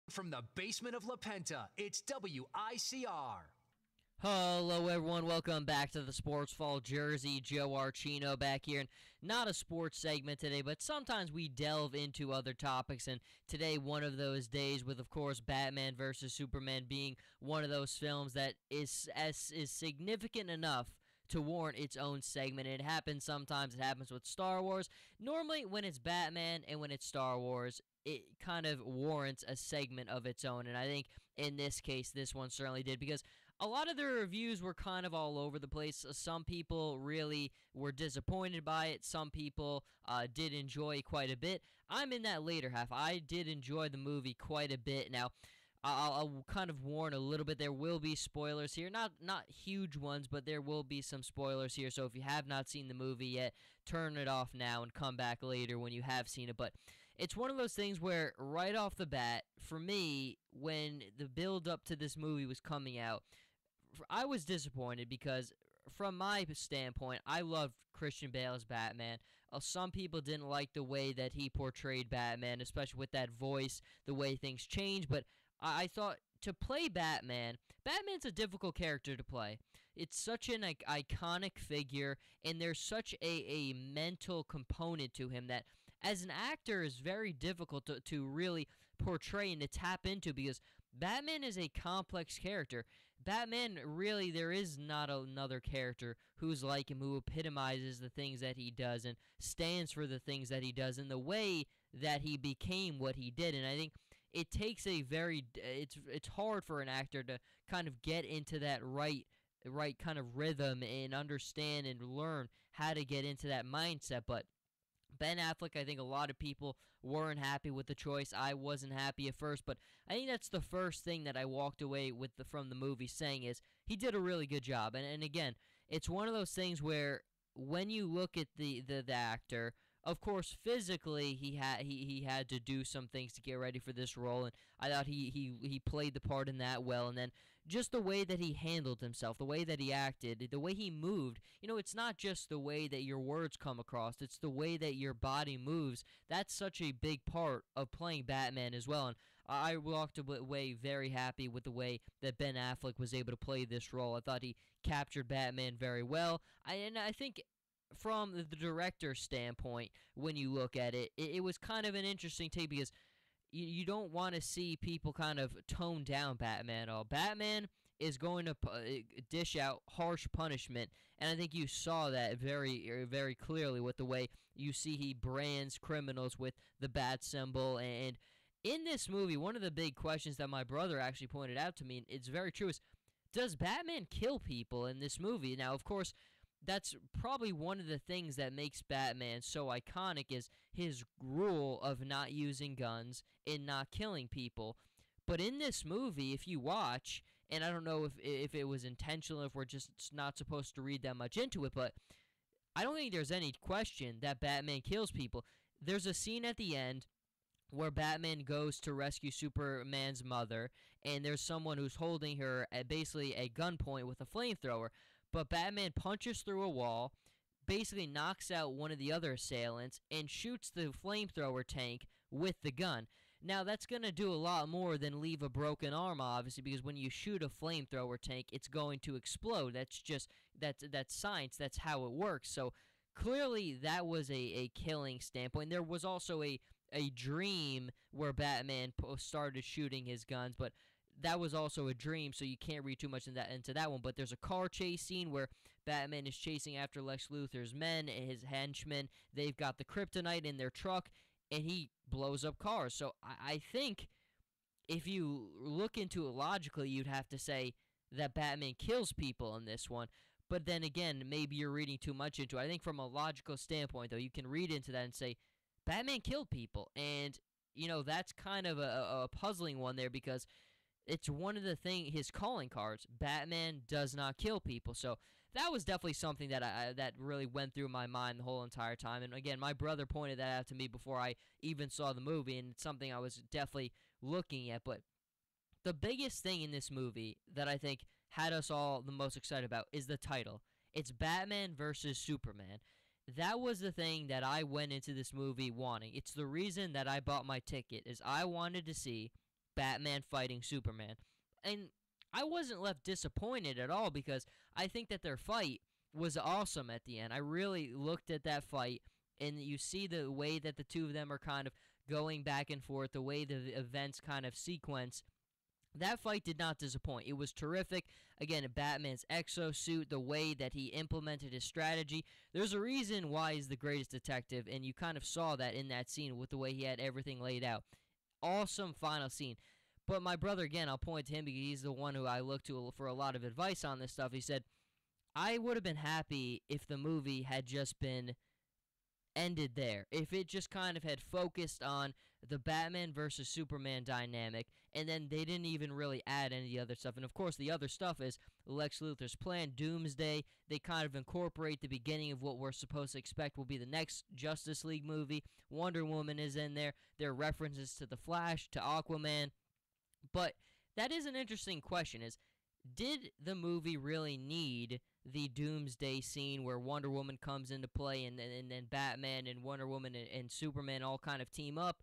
From the basement of La Penta, it's WICR. Hello, everyone. Welcome back to the Sports Fall Jersey. Joe Archino back here. And not a sports segment today, but sometimes we delve into other topics. And today, one of those days with, of course, Batman versus Superman being one of those films that is significant enough to warrant its own segment. It happens sometimes. It happens with Star Wars. Normally, when it's Batman and when it's Star Wars, it kind of warrants a segment of its own, and I think in this case, this one certainly did, because a lot of the reviews were kind of all over the place. Some people really were disappointed by it. Some people did enjoy quite a bit. I'm in that later half. I did enjoy the movie quite a bit. Now, I'll kind of warn a little bit. There will be spoilers here, not huge ones, but there will be some spoilers here. So if you have not seen the movie yet, turn it off now and come back later when you have seen it. But it's one of those things where right off the bat, for me, when the build up to this movie was coming out, I was disappointed because from my standpoint, I loved Christian Bale as Batman. Some people didn't like the way that he portrayed Batman, especially with that voice, the way things changed, but I thought to play Batman, Batman's a difficult character to play. It's such an iconic figure, and there's such a mental component to him that as an actor is very difficult to really portray and to tap into, because Batman is a complex character. Batman, really, there is not another character who's like him, who epitomizes the things that he does and stands for the things that he does in the way that he became what he did. And I think it takes it's hard for an actor to kind of get into that right kind of rhythm and understand and learn how to get into that mindset. But Ben Affleck, I think a lot of people weren't happy with the choice. I wasn't happy at first, but I think that's the first thing that I walked away with from the movie saying is he did a really good job. And again, it's one of those things where when you look at the actor, of course, physically he had to do some things to get ready for this role, and I thought he played the part in that well. And then just the way that he handled himself, the way that he acted, the way he moved. It's not just the way that your words come across; it's the way that your body moves. That's such a big part of playing Batman as well. And I walked away very happy with the way that Ben Affleck was able to play this role. I thought he captured Batman very well. I think from the director's standpoint, when you look at it, it was kind of an interesting take, because you don't want to see people kind of tone down Batman at all. Batman is going to dish out harsh punishment, and I think you saw that very, very clearly with the way you see he brands criminals with the bat symbol. And in this movie, one of the big questions that my brother actually pointed out to me, and it's very true, is does Batman kill people in this movie? Now, of course, that's probably one of the things that makes Batman so iconic is his rule of not using guns and not killing people. But in this movie, if you watch, and I don't know if it was intentional, if we're just not supposed to read that much into it, but I don't think there's any question that Batman kills people. There's a scene at the end where Batman goes to rescue Superman's mother, and there's someone who's holding her at basically a gunpoint with a flamethrower. But Batman punches through a wall, basically knocks out one of the other assailants, and shoots the flamethrower tank with the gun. Now, that's going to do a lot more than leave a broken arm, obviously, because when you shoot a flamethrower tank, it's going to explode. That's science. That's how it works. So clearly, that was a killing standpoint. There was also a dream where Batman started shooting his guns, but that was also a dream, so you can't read too much into that one. But there's a car chase scene where Batman is chasing after Lex Luthor's men and his henchmen. They've got the kryptonite in their truck, and he blows up cars. So I think if you look into it logically, you'd have to say that Batman kills people in this one. But then again, maybe you're reading too much into it. I think from a logical standpoint, though, you can read into that and say, Batman killed people. And, that's kind of a puzzling one there, because it's one of the his calling cards. Batman does not kill people. So that was definitely something that really went through my mind the whole entire time. And again, my brother pointed that out to me before I even saw the movie, and it's something I was definitely looking at. But the biggest thing in this movie that I think had us all the most excited about is the title. It's Batman versus Superman. That was the thing that I went into this movie wanting. It's the reason that I bought my ticket, is I wanted to see Batman fighting Superman. And I wasn't left disappointed at all because I think that their fight was awesome at the end. I really looked at that fight, and you see the way that the two of them are kind of going back and forth, the way the events kind of sequence. That fight did not disappoint. It was terrific. Again, Batman's exosuit, the way that he implemented his strategy. There's a reason why he's the greatest detective, and you kind of saw that in that scene with the way he had everything laid out. Awesome final scene. But my brother, again, I'll point to him because he's the one who I look to for a lot of advice on this stuff. He said, I would have been happy if the movie had just been ended there. If it just kind of had focused on the Batman versus Superman dynamic, and then they didn't even really add any of the other stuff. And of course, the other stuff is Lex Luthor's plan, Doomsday. They kind of incorporate the beginning of what we're supposed to expect will be the next Justice League movie. Wonder Woman is in there. There are references to The Flash, to Aquaman. But that is an interesting question, is did the movie really need the Doomsday scene where Wonder Woman comes into play and then Batman and Wonder Woman and Superman all kind of team up?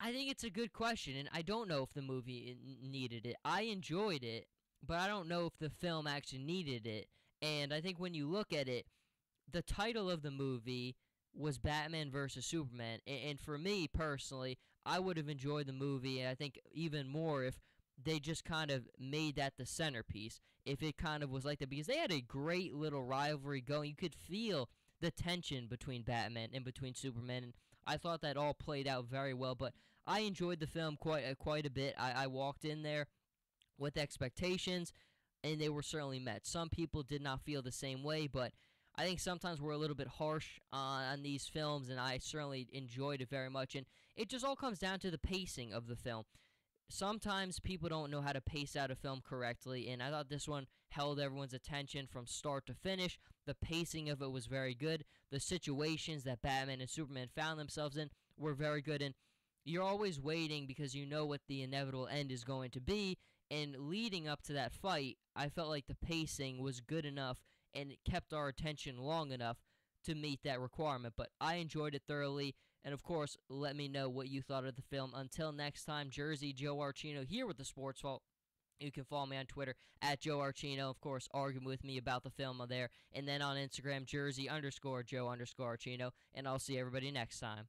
I think it's a good question, and I don't know if the movie needed it. I enjoyed it, but I don't know if the film actually needed it. And I think when you look at it, the title of the movie was Batman versus Superman. And for me personally, I would have enjoyed the movie, and I think even more if they just kind of made that the centerpiece, if it kind of was like that, because they had a great little rivalry going. You could feel the tension between Batman and between Superman, and I thought that all played out very well. But I enjoyed the film quite a bit. I walked in there with expectations, and they were certainly met. Some people did not feel the same way, but I think sometimes we're a little bit harsh on these films, and I certainly enjoyed it very much. And it just all comes down to the pacing of the film. Sometimes people don't know how to pace out a film correctly, and I thought this one held everyone's attention from start to finish. The pacing of it was very good. The situations that Batman and Superman found themselves in were very good, and you're always waiting because you know what the inevitable end is going to be, and leading up to that fight, I felt like the pacing was good enough, and it kept our attention long enough to meet that requirement. But I enjoyed it thoroughly. And, of course, let me know what you thought of the film. Until next time, Jersey Joe Archino here with the Sports Vault. You can follow me on Twitter at Joe Archino. Of course, argue with me about the film there. And then on Instagram, Jersey_Joe_Archino. And I'll see everybody next time.